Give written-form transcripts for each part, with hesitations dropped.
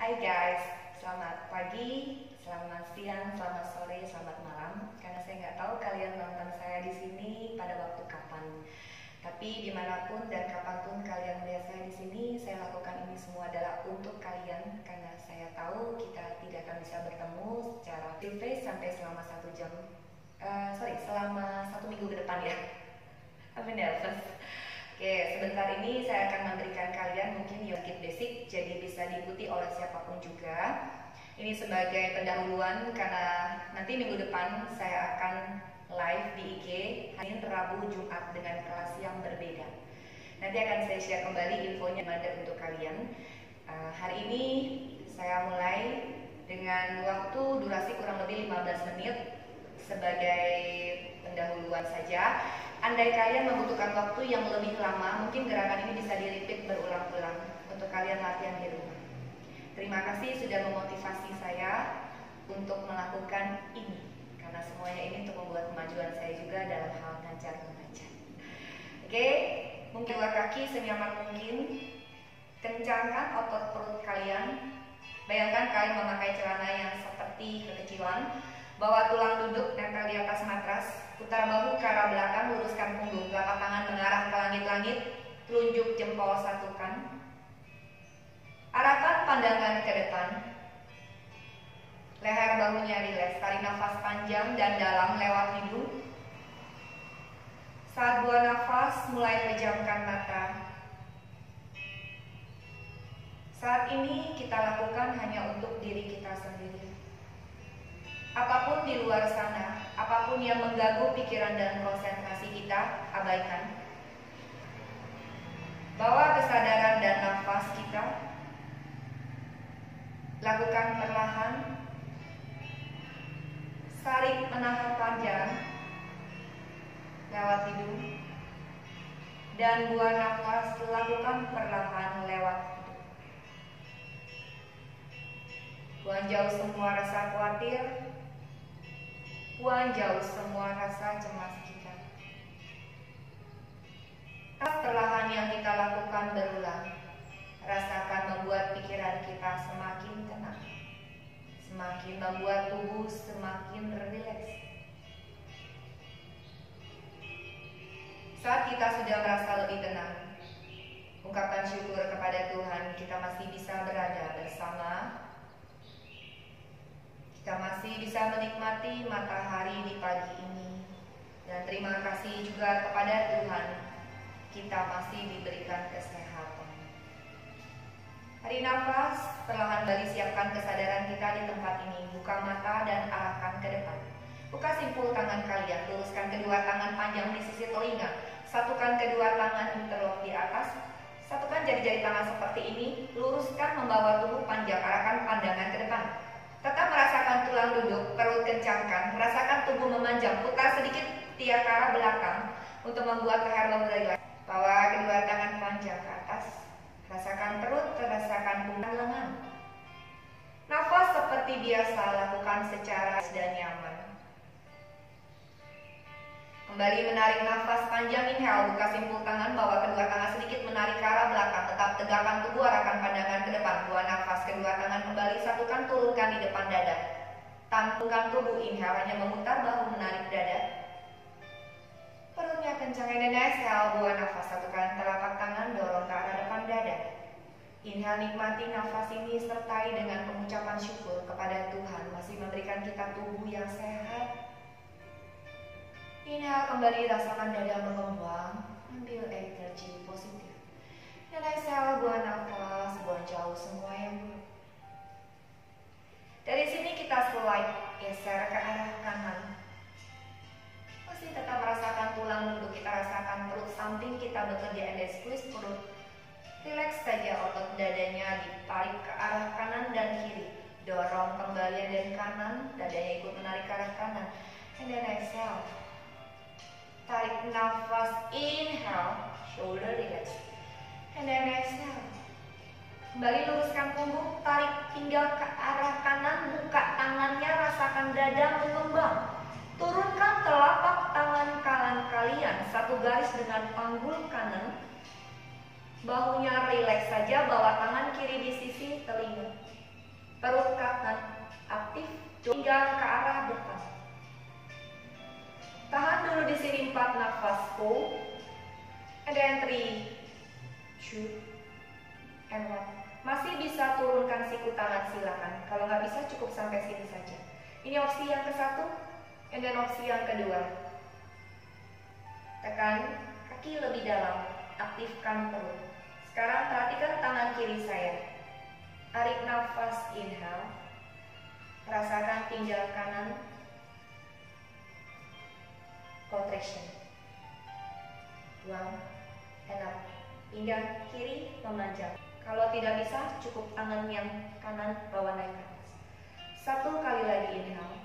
Hai guys, selamat pagi, selamat siang, selamat sore, selamat malam. Karena saya nggak tahu kalian nonton saya di sini pada waktu kapan. Tapi dimanapun dan kapanpun kalian melihat saya di sini, saya lakukan ini semua adalah untuk kalian. Karena saya tahu kita tidak akan bisa bertemu secara face sampai selama selama 1 minggu ke depan ya. I'm nervous. Oke, sebentar ini saya akan memberikan kalian mungkin sedikit basic, jadi bisa diikuti oleh siapapun juga. Ini sebagai pendahuluan karena nanti minggu depan saya akan live di IG hari Rabu Jumat dengan kelas yang berbeda. Nanti akan saya share kembali infonya ada untuk kalian. Hari ini saya mulai dengan waktu durasi kurang lebih 15 menit sebagai pendahuluan saja. Andai kalian membutuhkan waktu yang lebih lama, mungkin gerakan ini bisa di-repeat berulang-ulang untuk kalian latihan di rumah. Terima kasih sudah memotivasi saya untuk melakukan ini, karena semuanya ini untuk membuat kemajuan saya juga dalam hal ngajar mengajar. Oke, mungkin dua kaki senyaman mungkin, kencangkan otot perut kalian. Bayangkan kalian memakai celana yang seperti kekecilan, bawa tulang duduk nempel di atas matras. Putar bahu ke arah belakang, luruskan punggung, telapak tangan mengarah ke langit-langit, telunjuk jempol satukan. Arahkan pandangan ke depan. Leher bahunya rileks, tarik nafas panjang dan dalam lewat hidung. Saat buang nafas, mulai pejamkan mata. Saat ini kita lakukan hanya untuk diri kita sendiri. Apapun di luar sana, apapun yang mengganggu pikiran dan konsentrasi kita, abaikan. Bawa kesadaran dan nafas kita. Lakukan perlahan. Tarik menahan panjang lewat hidung. Dan buang nafas, lakukan perlahan lewat hidung. Buang jauh semua rasa khawatir. Buang jauh semua rasa cemas kita. Perlahan yang kita lakukan berulang, rasakan membuat pikiran kita semakin tenang, semakin membuat tubuh semakin rileks. Saat kita sudah merasa lebih tenang, ungkapkan syukur kepada Tuhan kita masih bisa berada bersama. Kita masih bisa menikmati matahari di pagi ini. Dan terima kasih juga kepada Tuhan, kita masih diberikan kesehatan. Tarik nafas, perlahan balik siapkan kesadaran kita di tempat ini. Buka mata dan arahkan ke depan. Buka simpul tangan kalian, luruskan kedua tangan panjang di sisi telinga. Satukan kedua tangan interlock di atas. Satukan jari-jari tangan seperti ini. Luruskan membawa tubuh panjang, arahkan pandangan ke depan. Tetap merasakan tulang duduk, perut kencangkan, rasakan tubuh memanjang, putar sedikit tiap ke arah belakang untuk membuat leher rileks. Bawa kedua tangan panjang ke atas, rasakan perut, rasakan punggung lengan. Nafas seperti biasa, lakukan secara dan nyaman. Kembali menarik nafas panjang, inhale, buka simpul tangan, bawa kedua tangan sedikit menarik ke arah belakang, tetap tegakkan tubuh, arahkan pandangan ke depan. Buang nafas, kedua tangan kembali satukan, turunkan di depan dada. Tampungkan tubuh, inhale hanya memutar bahu, menarik dada. Perutnya kencang, dan exhale, buang nafas, satukan telapak tangan, dorong ke arah depan dada. Inhale, nikmati nafas ini sertai dengan pengucapan syukur kepada Tuhan masih memberikan kita tubuh yang sehat. Inhale, kembali rasakan dada mengembang, ambil energi positif. Dan exhale, buang nafas, buang jauh semua yang buruk. Dari sini kita slide, geser ke arah kanan. Masih tetap merasakan tulang duduk, kita rasakan perut samping kita bekerja, and squeeze perut. Relax saja otot dadanya, ditarik ke arah kanan dan kiri. Dorong kembali dari kanan, dadanya ikut menarik ke arah kanan. And then exhale. Tarik nafas, inhale, shoulder relax. And then exhale. Kembali luruskan punggung, tarik pinggang ke arah kanan, buka tangannya, rasakan dada mengembang. Turunkan telapak tangan kanan kalian, satu garis dengan panggul kanan. Bahunya rileks saja, bawa tangan kiri di sisi telinga. perut kanan aktif hingga ke arah depan. Tahan dulu di sini 4 nafas, hold, and then 3, 2, and 1. Masih bisa turunkan siku tangan, silakan. Kalau nggak bisa cukup sampai sini saja. Ini opsi yang ke-1, and then opsi yang kedua. Tekan kaki lebih dalam, aktifkan perut. Sekarang perhatikan tangan kiri saya. Tarik nafas, inhale. Rasakan pinggul kanan, contraction. Down, and up. Pinggang kiri memanjang. Kalau tidak bisa, cukup tangan yang kanan bawa naik ke atas. 1 kali lagi inhale.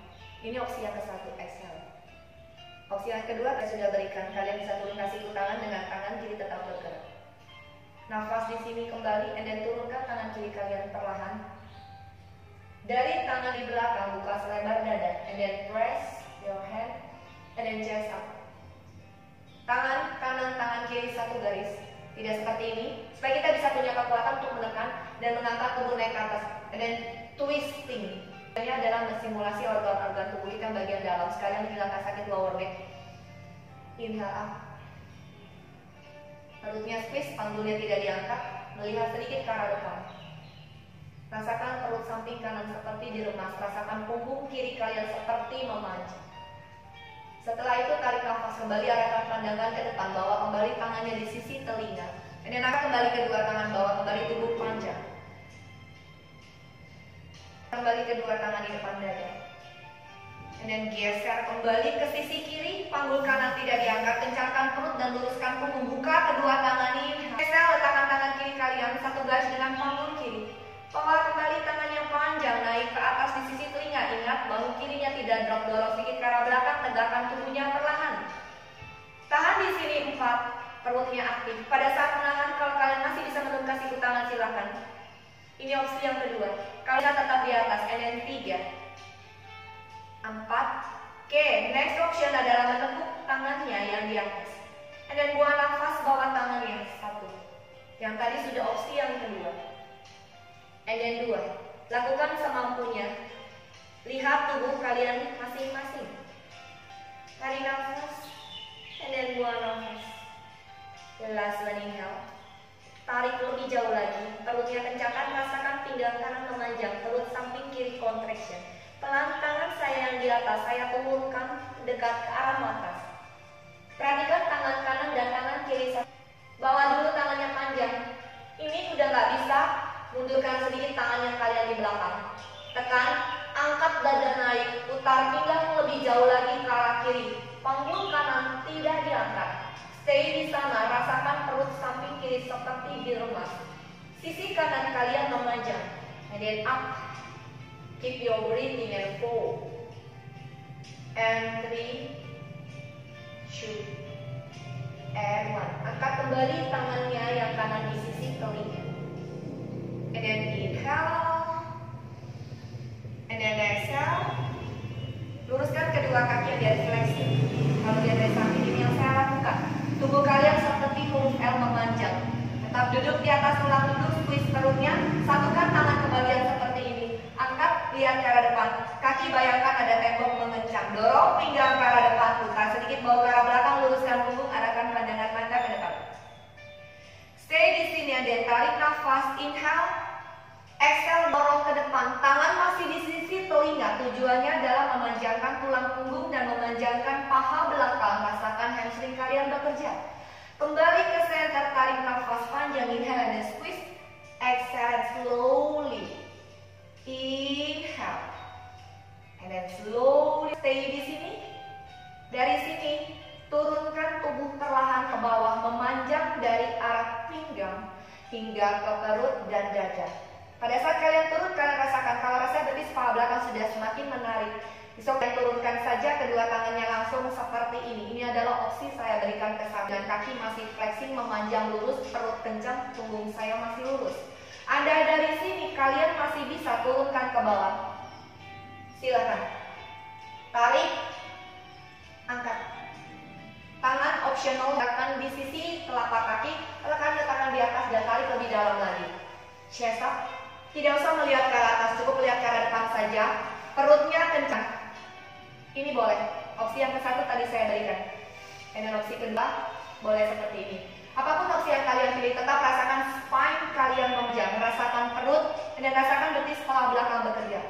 Ini opsi yang ke-1, exhale. Opsi yang kedua saya sudah berikan. Kalian bisa turunkan siku tangan dengan tangan kiri tetap bergerak. Nafas di sini kembali, and then turunkan tangan kiri kalian perlahan. Dari tangan di belakang, buka selebar dada, and then press your hand, and then chest up. Tangan kanan, tangan kiri satu garis. Tidak seperti ini, supaya kita bisa punya kekuatan untuk menekan dan mengangkat tubuh naik ke atas. And then twisting. Ini adalah mensimulasi organ-organ tubuh kita bagian dalam. Sekalian hilangkan sakit lower back. Inhale up. Perutnya squeeze, panggulnya tidak diangkat. Melihat sedikit ke arah depan. Rasakan perut samping kanan seperti diremas. Rasakan punggung kiri kalian seperti memanjang. Setelah itu tarik nafas kembali, arahkan pandangan ke depan, bawa kembali tangannya di sisi telinga. Dan angkat kembali kedua tangan, bawa kembali tubuh panjang. Kembali kedua tangan di depan dada. And then geser kembali ke sisi kiri, panggul kanan tidak diangkat, kencangkan perut dan luruskan punggung. Buka kedua tangan ini. Geser, letakkan tangan kiri kalian satu garis dengan panggul kiri. Bawa kembali tangan yang panjang naik ke atas di sisi telinga. Ingat, bahu kirinya tidak drop, dorong sedikit ke arah belakang, tegakkan tubuhnya perlahan. Tahan di sini 4, perutnya aktif. Pada saat menahan, kalau kalian masih bisa menurunkan siku tangan, silakan. Ini opsi yang kedua. Kalian tetap di atas, and then 3, 4. Oke, next option adalah menepuk tangannya yang di atas. And then buang nafas, bawa tangannya 1. Yang tadi sudah opsi yang kedua. And then 2, lakukan semampunya. Lihat tubuh kalian masing-masing. Tarik nafas, and then buang nafas. Last one, inhale. Tarik lebih jauh lagi. Perutnya kencangkan, rasakan pinggang kanan memanjang. Perut samping kiri contraction. Pelan tangan saya yang di atas, saya turunkan dekat ke arah mata. Perhatikan tangan kanan dan tangan kiri. Bawa dulu tangannya panjang. Ini udah nggak bisa. Mundurkan sedikit tangan yang kalian di belakang. Tekan, angkat dada naik, putar pinggang lebih jauh lagi ke arah kiri. Panggul kanan tidak diangkat. Stay di sana, rasakan perut samping kiri seperti diremas. Sisi kanan kalian memanjang. And then up. Keep your breathing and 4. And 3, 2, and 1. Angkat kembali tangannya yang kanan di sisi telinga. And then inhale, and then exhale. Luruskan kedua kaki dari flexing. Kalau dia dari samping ini yang saya lakukan. Tubuh kalian seperti huruf L memanjang. Tetap duduk di atas tulang duduk, squeeze perutnya. Satukan tangan ke bagian seperti ini. Angkat, lihat ke arah depan. Kaki bayangkan ada tembok mengencang. Dorong pinggang ke arah depan, putar sedikit bawa ke arah belakang, luruskan punggung, arahkan pandangan mata ke depan. Stay di sini, dan tarik nafas, inhale. Exhale, dorong ke depan. Tangan masih di sisi telinga. Tujuannya adalah memanjangkan tulang punggung dan memanjangkan paha belakang. Rasakan hamstring kalian bekerja. Kembali ke center, tarik nafas panjang. Inhale and squeeze. Exhale slowly. Inhale. And then slowly stay di sini. Dari sini, turunkan tubuh perlahan ke bawah. Memanjang dari arah pinggang hingga ke perut dan dada. Pada saat kalian turun, kalian rasakan kalau rasa betis paha belakang sudah semakin menarik. Bisa kalian turunkan saja kedua tangannya langsung seperti ini. Ini adalah opsi saya berikan ke samping. Kaki masih flexing, memanjang lurus, perut kencang, punggung saya masih lurus. Anda dari sini, kalian masih bisa turunkan ke bawah. Silakan. Tarik, angkat. Tangan optional, letakkan di sisi telapak kaki, letakkan di atas dan tarik lebih dalam lagi. Chest up. Tidak usah melihat ke atas, cukup melihat ke arah depan saja. Perutnya kencang. Ini boleh. Opsi yang ke-1 tadi saya berikan. Dan opsi kedua boleh seperti ini. Apapun opsi yang kalian pilih, tetap rasakan spine kalian memanjang, rasakan perut, dan rasakan betis kepala belakang bekerja.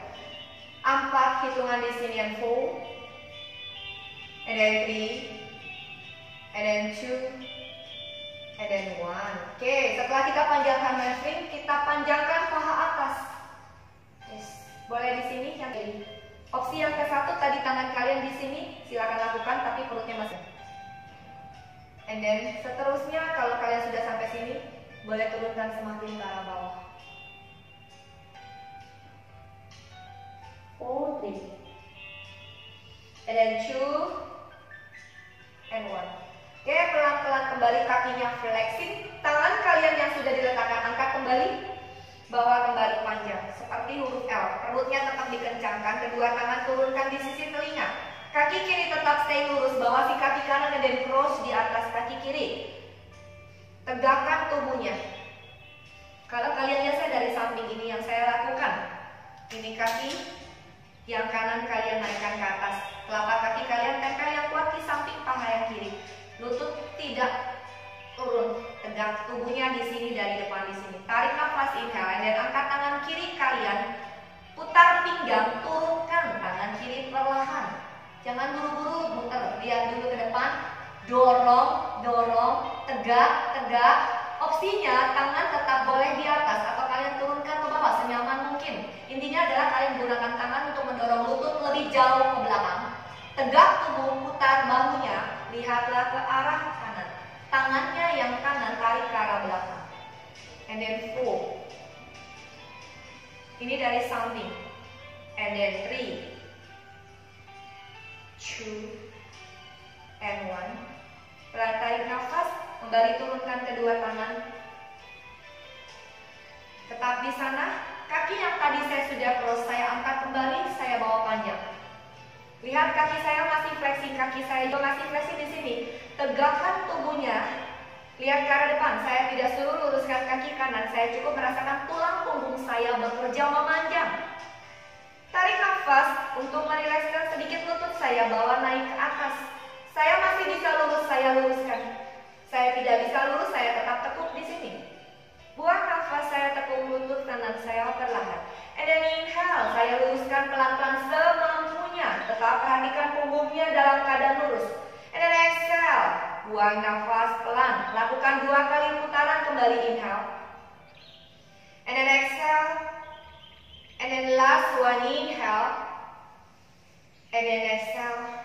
4 hitungan di sini, and 4, and then 3, and then 2, and then 1. Oke, setelah kita panjangkan hamstring, kita panjangkan paha atas. Yes. Boleh di sini yang pilih. Opsi yang ke-1 tadi tangan kalian di sini, silakan lakukan, tapi perutnya masih. And then seterusnya kalau kalian sudah sampai sini, boleh turunkan semakin ke arah bawah. 4, 3, and then 2, and 1. Oke, pelan-pelan kembali kakinya flexing. Tangan kalian yang sudah diletakkan angkat kembali, bawa kembali panjang seperti huruf L. Perutnya tetap dikencangkan, kedua tangan turunkan di sisi telinga. Kaki kiri tetap stay lurus, bawa si kaki kanan dan cross di atas kaki kiri. Tegakkan tubuhnya. Kalau kalian lihat saya dari samping, ini yang saya lakukan. Ini kaki, yang kanan kalian naikkan ke atas. Telapak kaki kalian tempel yang kuat di samping paha yang kiri. Lutut tidak turun, tegak tubuhnya di sini dari depan di sini. Tarik nafas inhale dan angkat tangan kiri kalian. Putar pinggang, turunkan tangan kiri perlahan. Jangan buru-buru muter, lihat dulu ke depan. Dorong, dorong, tegak, tegak. Opsinya tangan tetap boleh di atas atau kalian turunkan ke bawah senyaman mungkin. Intinya adalah kalian gunakan tangan untuk mendorong lutut lebih jauh ke belakang. Tegak tubuh, putar bahunya, lihatlah ke arah kanan. Tangannya yang kanan tarik ke arah belakang. And then 4. Ini dari samping. And then 3, 2, and 1. Pelan tarik nafas, kembali turunkan kedua tangan. Tetap di sana. Kaki yang tadi saya sudah cross, saya angkat kembali, saya bawa panjang. Lihat kaki saya masih flexing, kaki saya juga masih flexing di sini. Tegakkan tubuhnya. Lihat ke arah depan, saya tidak suruh luruskan kaki kanan, saya cukup merasakan tulang punggung saya bekerja memanjang. Tarik nafas untuk merilekskan sedikit lutut saya, bawa naik ke atas. Saya masih bisa lurus, saya luruskan. Saya tidak bisa lurus, saya tetap tekuk di sini. Buang nafas, saya tekuk lutut kanan saya perlahan. And then inhale, saya luruskan pelan-pelan semampunya. Tetap perhatikan punggungnya dalam keadaan lurus. And then exhale, buang nafas pelan. Lakukan 2 kali putaran, kembali inhale. And then exhale. And then last one, inhale. And then exhale.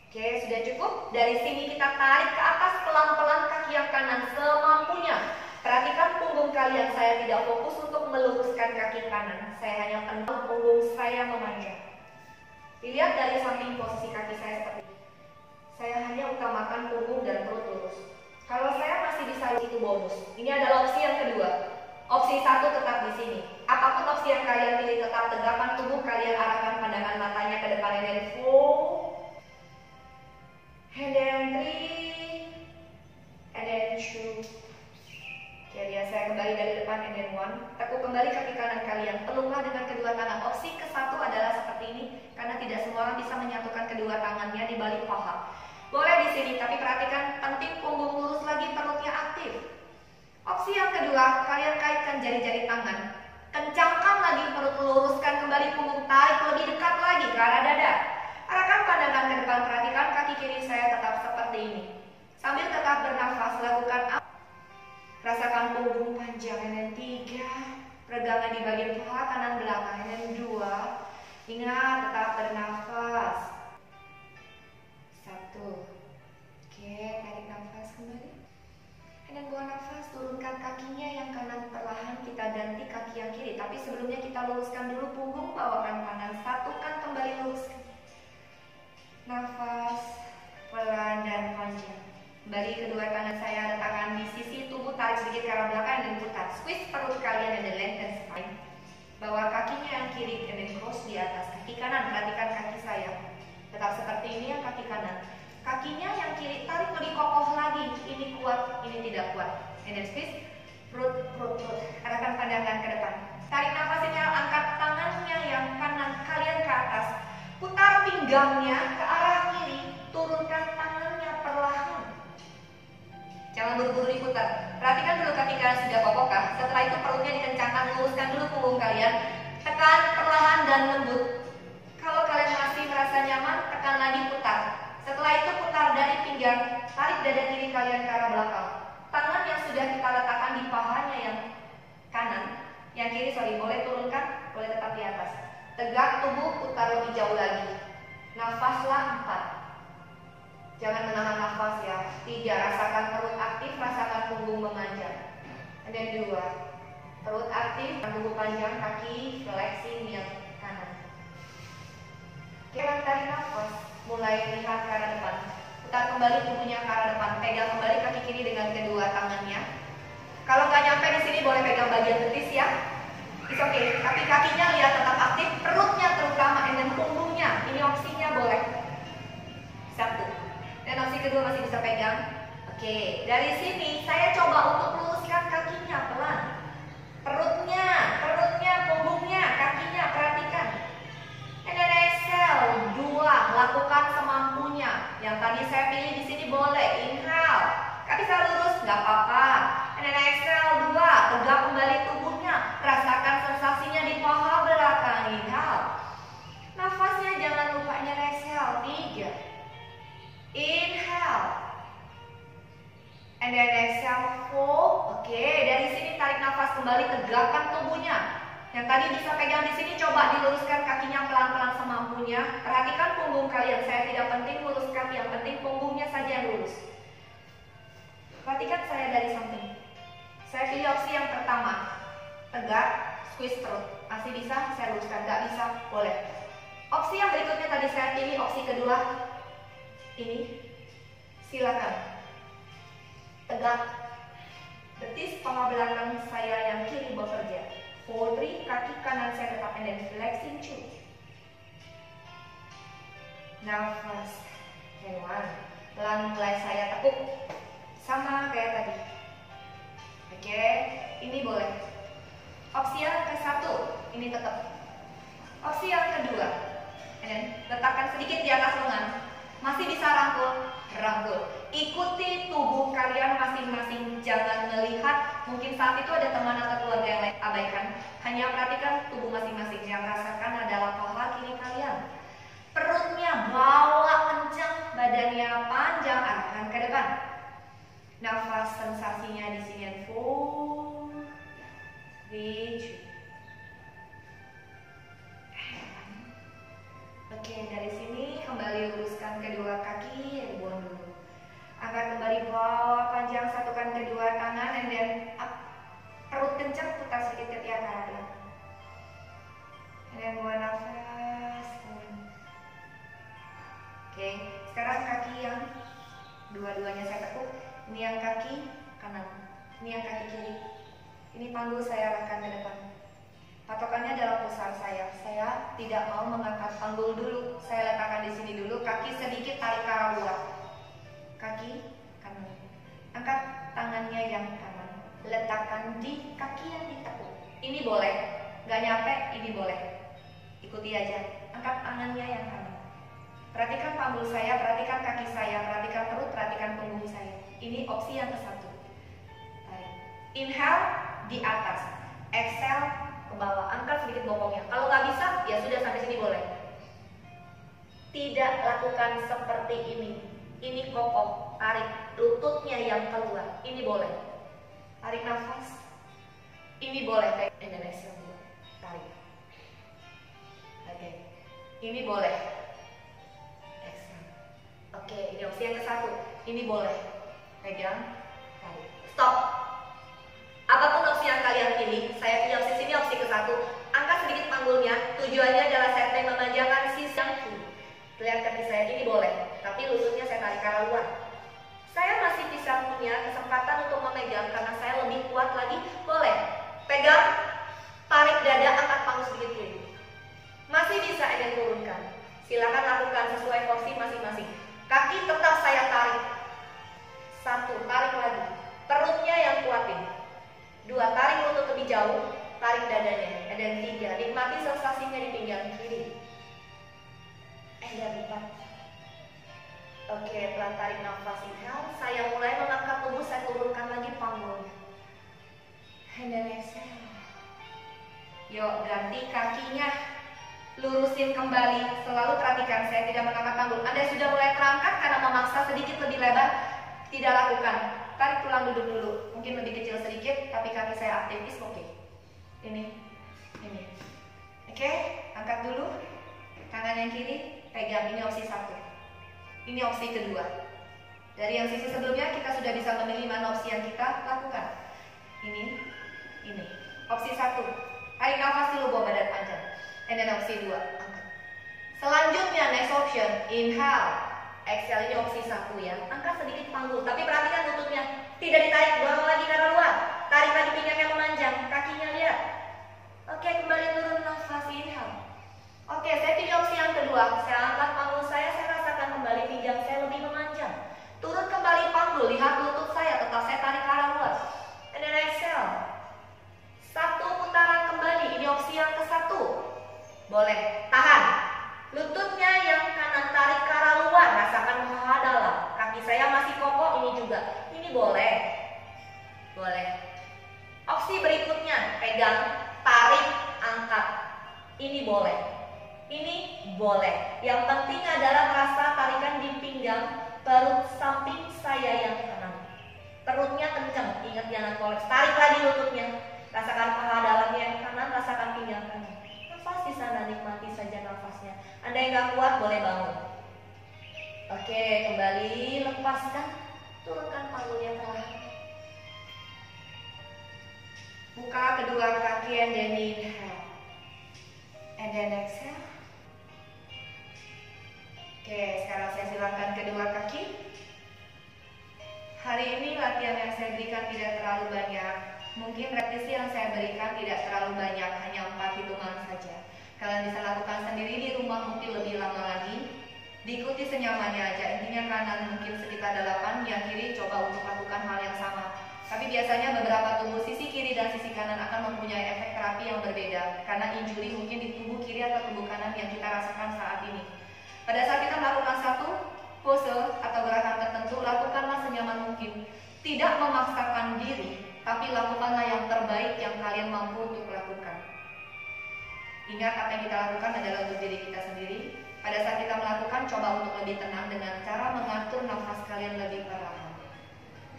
Oke, sudah cukup. Dari sini kita tarik ke atas pelan-pelan kaki yang kanan semampunya. Perhatikan punggung kalian, saya tidak fokus untuk meluruskan kaki kanan. Saya hanya penuh punggung saya memanjang. Dilihat dari samping posisi kaki saya seperti ini. Saya hanya utamakan punggung dan perut lurus. Kalau saya masih bisa, itu bonus. Ini adalah opsi yang kedua. Opsi 1 tetap di sini. Apapun opsi yang kalian pilih, tetap tegakkan tubuh kalian, arahkan pandangan matanya ke depan. And then 4, and then 3, and then 2. Jadi saya kembali dari depan, and then 1. Tekuk kembali kaki kanan kalian. Peluklah dengan kedua tangan. Opsi ke-1 adalah seperti ini, karena tidak semua orang bisa menyatukan kedua tangannya di balik paha. Boleh di sini, tapi perhatikan penting punggung lurus lagi, perutnya aktif. Opsi yang kedua, kalian kaitkan jari-jari tangan. Kencangkan lagi perut, luruskan kembali punggung, tarik lebih dekat lagi ke arah dada. Arahkan pandangan ke depan, perhatikan kaki kiri saya tetap seperti ini. Sambil tetap bernafas, lakukan rasakan punggung panjang. And then 3, peregangan di bagian paha kanan belakang. And then 2, ingat tetap bernafas. 1, oke, tarik nafas kembali. And then buang nafas, turunkan kakinya yang kanan perlahan, kita ganti kaki yang kiri. Tapi sebelumnya kita luruskan dulu punggung, bawakan kanan, satukan kembali, luruskan. Nafas pelan dan panjang. Kembali kedua tangan saya letakkan di sisi tubuh, tarik sedikit ke arah belakang dan putar. Squeeze perut kalian dan lengthen spine. Bawa kakinya yang kiri dan cross di atas. Kaki kanan, perhatikan kaki saya. Tetap seperti ini yang kaki kanan. Kakinya yang kiri tarik lebih kokoh lagi. Ini kuat, ini tidak kuat. And then squeeze, perut. Arahkan pandangan ke depan. Tarik nafas inhale, angkat tangannya yang kanan kalian ke atas. Putar pinggangnya ke arah kiri, turunkan tangannya perlahan. Jangan buru-buru diputar. Perhatikan dulu kaki kalian sudah kokoh kah? Setelah itu perutnya dikencangkan, luruskan dulu punggung kalian. Tekan perlahan dan lembut. Kalau kalian masih merasa nyaman, tekan lagi, putar. Setelah itu putar dari pinggang, tarik dada kiri kalian ke arah belakang. Tangan yang sudah kita letakkan di pahanya yang kanan, yang kiri boleh turunkan, boleh tetap di atas. Tegak tubuh, putar lebih jauh lagi. Nafaslah 4. Jangan menahan nafas ya. 3, rasakan perut aktif, rasakan punggung memanjang. Dan 2, perut aktif, punggung panjang, kaki flexing yang kanan. Oke, tarik nafas. Mulai lihat ke arah depan. Putar kembali tubuhnya ke arah depan. Pegang kembali kaki kiri dengan kedua tangannya. Kalau nggak nyampe di sini boleh pegang bagian betis ya. It's okay. Tapi kakinya lihat tetap aktif, perutnya terutama, dan punggungnya. Ini opsinya boleh. 1. Dan opsi kedua masih bisa pegang. Oke. Dari sini saya coba untuk luruskan kakinya pelan. Perutnya, punggungnya, kakinya perhatikan. And then exhale. 2. Lakukan semampunya. Yang tadi saya pilih di sini boleh. Inhale. Gak bisa lurus, nggak apa-apa. And then exhale. 2. Tegak kembali tubuhnya. Rasakan sensasinya di paha belakang. Inhale. Nafasnya jangan lupa exhale. 3. Inhale. And then exhale. 4. Oke, dari sini tarik nafas kembali, tegakkan tubuhnya. Yang tadi bisa pegang di sini, coba diluruskan kakinya pelan-pelan semampunya. Perhatikan punggung kalian. Saya tidak penting luruskan, yang penting punggungnya saja yang lurus. Perhatikan saya dari samping. Saya pilih opsi yang pertama. Tegak, squeeze perut. Masih bisa, saya luruskan. Nggak bisa, boleh. Opsi yang berikutnya tadi saya pilih, opsi kedua. Ini, silakan. Tegak. Betis paha belakang saya yang kiri bekerja. 4, 3, kaki kanan saya tetap, and then flexing 2. Nafas. And 1. Pelan mulai saya tekuk. Sama kayak tadi. Oke, ini boleh. Opsi yang ke-1, ini tetap. Opsi yang kedua, and then letakkan sedikit di atas lengan. Masih bisa rangkul. Ikuti tubuh kalian masing-masing. Jangan melihat, mungkin saat itu ada teman atau keluarga yang lain, abaikan. Hanya perhatikan tubuh masing-masing. Yang rasakan adalah paha kiri kalian. Perutnya bawa kencang, badannya panjang, arahkan ke depan. Nafas sensasinya di sini. 4, 3. Oke, dari sini kembali luruskan kedua kaki, buang dulu. Angkat kembali, bawa panjang, satukan kedua tangan, and then up. Perut kencang, putar sedikit ke tiap arah. And then buang nafas. Oke, sekarang kaki yang dua-duanya saya tekuk. Ini yang kaki kanan, ini yang kaki kiri. Ini panggul saya arahkan ke depan. Patokannya adalah pusar saya. Saya tidak mau mengangkat panggul dulu. Saya letakkan di sini dulu. Kaki sedikit tarik ke arah luar. Kaki kanan. Angkat tangannya yang kanan. Letakkan di kaki yang ditekuk. Ini boleh. Gak nyampe, ini boleh. Ikuti aja. Angkat tangannya yang kanan. Perhatikan panggul saya, perhatikan kaki saya, perhatikan perut, perhatikan punggung saya. Ini opsi yang ke-1. Inhale di atas. Exhale ke bawah, angkat sedikit bokongnya. Kalau nggak bisa, ya sudah sampai sini boleh. Tidak lakukan seperti ini. Ini kokoh, tarik lututnya yang keluar. Ini boleh. Tarik nafas. Ini boleh. And then exhale. Tarik. Oke. Ini boleh. Exhale. Oke, ini opsi yang ke-1. Ini boleh. Pegang. Tarik. Stop. Apapun opsi yang kalian pilih, saya pilih opsi sini, opsi ke-1. Angkat sedikit panggulnya. Tujuannya adalah saya pengen memanjangkan sisi yang kiri. Lihat kaki saya, ini boleh. Tapi lututnya saya tarik ke arah luar. Saya masih bisa punya kesempatan untuk memegang karena saya lebih kuat lagi. Boleh. Pegang. Tarik dada, angkat panggul sedikit kiri. Masih bisa dan turunkan. Silakan lakukan sesuai porsi masing-masing. Kaki tetap saya tarik. 1, tarik lagi. Perutnya yang kuatin. 2, tarik lutut lebih jauh. tarik dadanya. And then 3, nikmati sensasinya di pinggang kiri. And then 4. Oke, pelan tarik nafas, inhale. Saya mulai mengangkat tubuh, saya turunkan lagi panggulnya. And then exhale. Yuk, ganti kakinya. Lurusin kembali. Selalu perhatikan, saya tidak mengangkat panggul. Anda sudah mulai terangkat karena memaksa sedikit lebih lebar. Tidak lakukan. Tarik pulang, duduk dulu. Mungkin lebih kecil sedikit, tapi kaki saya aktif. Oke. Ini. Oke, angkat dulu. Tangan yang kiri, pegang. Ini opsi 1. Ini opsi kedua. Dari yang sisi sebelumnya kita sudah bisa memilih mana opsi yang kita lakukan. Ini. Opsi 1. Tarik nafas dulu, bawa badan panjang. And then opsi 2, angkat. Selanjutnya next option, inhale. Exhale, ini opsi 1 ya. Angkat sedikit panggul, tapi perhatikan lututnya. Tidak ditarik, dorong lagi ke arah luar. Tarik lagi pinggangnya memanjang, kakinya lihat. Oke, kembali turun nafas, inhale. Oke, saya pilih opsi yang kedua. Saya angkat panggul saya rasakan kembali pinggang saya lebih memanjang. Turun kembali panggul, lihat lutut saya, tetap saya tarik ke arah luar. And then exhale. 1 putaran kembali, ini opsi yang ke-1. Boleh, tahan. Lututnya yang kanan tarik ke arah luar, rasakan paha dalam. Kaki saya masih kokoh, ini juga. Ini boleh. Opsi berikutnya, pegang, tarik, angkat. Ini boleh. Yang penting adalah rasa tarikan di pinggang perut samping saya yang kanan. Perutnya kencang, ingat jangan koleks. Tarik lagi lututnya. Rasakan paha dalamnya yang kanan, rasakan pinggang kanan. Nafas di sana, nikmati saja nafasnya. Anda yang gak kuat boleh bangun. Oke, kembali lepaskan. Turunkan panggulnya perlahan. Buka kedua kaki and then inhale. And then exhale. Oke, sekarang saya silakan kedua kaki. Hari ini latihan yang saya berikan tidak terlalu banyak. Mungkin repetisi yang saya berikan tidak terlalu banyak, hanya 4 hitungan saja. Kalian bisa lakukan sendiri di rumah, mungkin lebih lama lagi. Diikuti senyamannya aja, intinya kanan mungkin sekitar 8, yang kiri coba untuk lakukan hal yang sama. Tapi biasanya beberapa tubuh sisi kiri dan sisi kanan akan mempunyai efek terapi yang berbeda, karena injury mungkin di tubuh kiri atau tubuh kanan yang kita rasakan saat ini. Pada saat kita melakukan satu pose atau gerakan tertentu, lakukanlah senyaman mungkin. Tidak memaksakan diri, tapi lakukanlah yang terbaik yang kalian mampu untuk lakukan. Ingat, apa yang kita lakukan adalah untuk diri kita sendiri. Pada saat kita melakukan, coba untuk lebih tenang dengan cara mengatur nafas kalian lebih perlahan.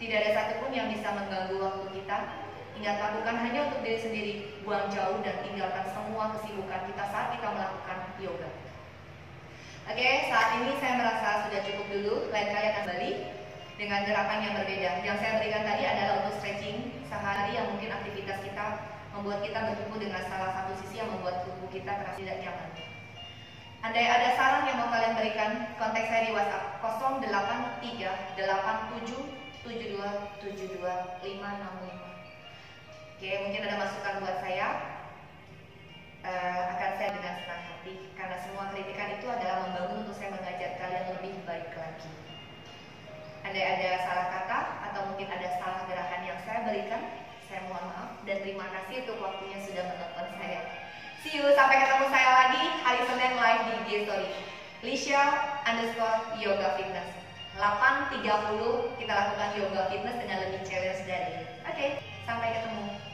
Tidak ada satupun yang bisa mengganggu waktu kita. Ingat, lakukan hanya untuk diri sendiri. Buang jauh dan tinggalkan semua kesibukan kita saat kita melakukan yoga. Oke, saat ini saya merasa sudah cukup dulu. Lain kali akan kembali dengan gerakan yang berbeda. Yang saya berikan tadi adalah untuk stretching sehari yang mungkin aktivitas kita membuat kita bertumbuh dengan salah satu sisi yang membuat tubuh kita terasa tidak nyaman. Andai ada saran yang mau kalian berikan, kontak saya di WhatsApp 083877272565. Oke, mungkin ada masukan buat saya. Akan saya dengan senang hati, karena semua kritikan itu adalah membangun untuk saya mengajar kalian lebih baik lagi. Andai ada salah kata atau mungkin ada salah gerakan yang saya berikan, saya mohon maaf dan terima kasih untuk waktunya sudah menonton saya. See you, sampai ketemu saya lagi hari Senin live di IG Story. Lisha_yoga fitness 8.30 kita lakukan yoga fitness dengan lebih challenge dari ini. Oke, sampai ketemu.